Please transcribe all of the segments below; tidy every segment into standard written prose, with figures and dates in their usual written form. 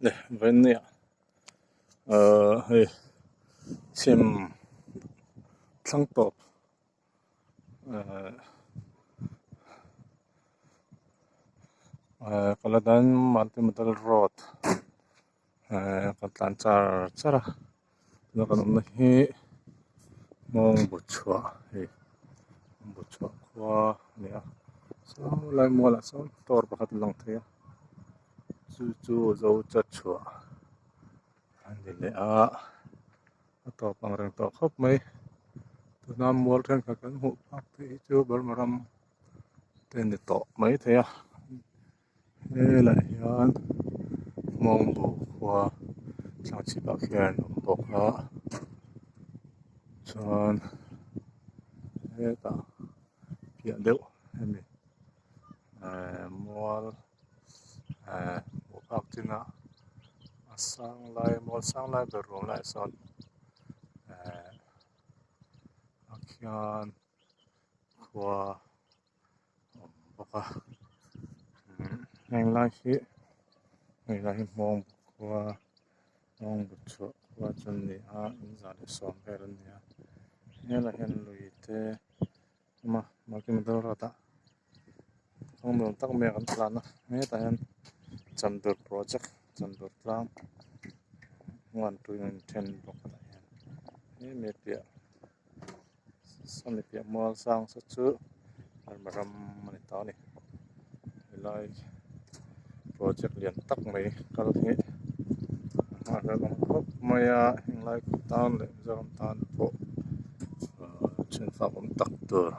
네, 왜냐? hey, sim, 상법, kalau dan multi-modal road, kalau cara, nó còn hi Hmawngbuchhuah, Hmawngbuchhuah qua nè, sao lại mua là sao tor bạc lòng thế, chú dâu chặt chua, anh đi lẽ tor bằng rừng tor khóc mấy, từ nam mua trên các căn hộ bạc thì chú bớt mà ram tên để tor mấy thế à, thế lại hiện Hmawngbuchhuah, sang chỉ bạc hiện Hmawngbuchhuah, chọn thế ta, hiện liệu em mua một bác tin à sang lại mua sang lại bờ ruộng lại son akian qua baka ngày lại Hmawngbuchhuah qua chân đi in ra để xóm về rồi nè nghe là hiện lùi thế mà cái mình đâu rồi ta không được tắc mẹกันplanนะnghe tại hiện chăm được project chăm được plan ngoan tụi mình ten bọc lại nghe mẹ bịa xong mẹ bịa mua sang sát chữ mà ram mình tao này lại project liền tắc mấy cái thế mà cái lòng khóc mày hiện lại tao lại do tao bộ trên phạm ông tắc từ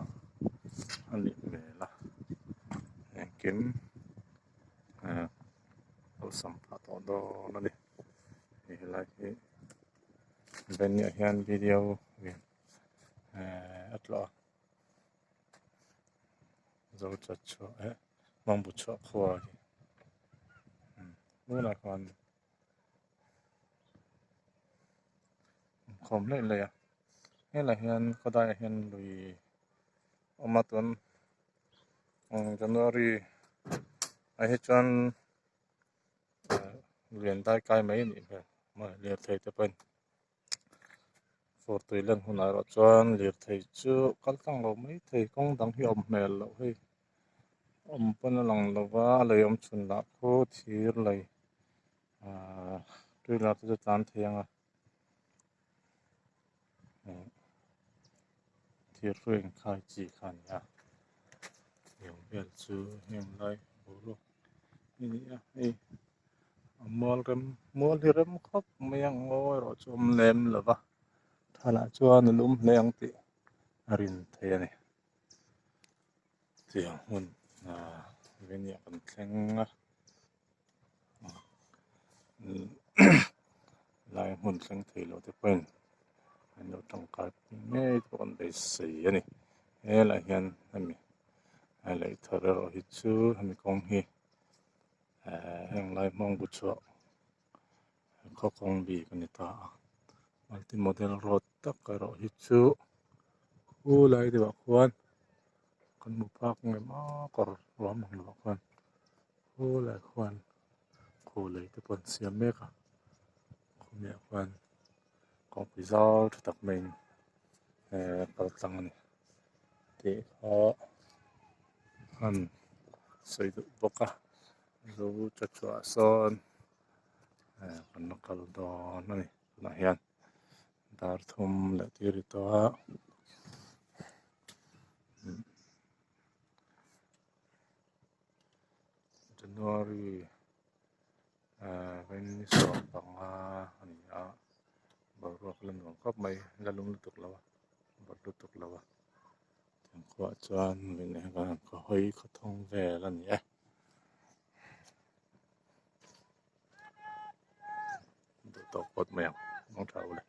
anh định về là kiếmเอาสัมผัสต่อนั่นเองอะไรเป็นอย่างวิดีโออัตลอเราจะช่วยHmawngbuchhuahขวาเมื่อไหร่ก่อนคอมเล่นเลยอ่ะนี่แหละเห็นก็ได้เห็นลุยออกมาตัวJanuaryไอ้จวนเรียนได้ใกล้ไหมนี่เพื่อนมาเรียนไทยจะเป็นforตัวเรื่องหุ่นอะไรจวนเรียนไทยจู่ก็ตั้งเราไม่ไทยก็ตั้งที่อมเมลเราให้อมเป็นหลังเราว่าเลยอมชุนละโคทีเลยด้วยเราจะตามเทียงที่เรื่องขายจีขันยาอย่างเปลี่ยนชื่ออย่างไรบุรุษนี่ไอ้มัวที่เริ่มครบไม่ยังโง่เราจมเล่มหรือวะถ้าละจวนลุ่มเลี้ยงติรินเทียนี่เสียงหุ่นเวียนอย่างกันแข็งลายหุ่นแข็งทีเราจะเป็นเราต้องการไม่ต้องได้เสียนี่อะไรเห็นมีอะไรเธอเราฮิตชูมีกองฮีอย่างไรHmawngbuchhuahเขาคงบีกันนี่ตามัลติโมเดลรถตักกระโดดฮิตชูคู่เลยดีกว่าควรคนบุพเพไงมากรวมหลอกควรคู่เลยควรคู่เลยที่เป็นเสียเมฆคู่เมียควรกองพิจารณาตักเมนกระตังนี่ที่เขาใส่ดุบกะรู้จัดชัวซอนคนนักการดอนนั่นนี่นายยันดาร์ทุมและที่ริตัวJanuaryเป็นสอบปังอันนี้บริวารเรื่องของครอบไม่ละลุงลุตุกแล้วบรรลุตุกแล้วถึงขวาจวนเป็นอย่างนั้นก็ให้เขาท่องแวแล้วนี่ดูตกปดแมวน้องเท่าเลย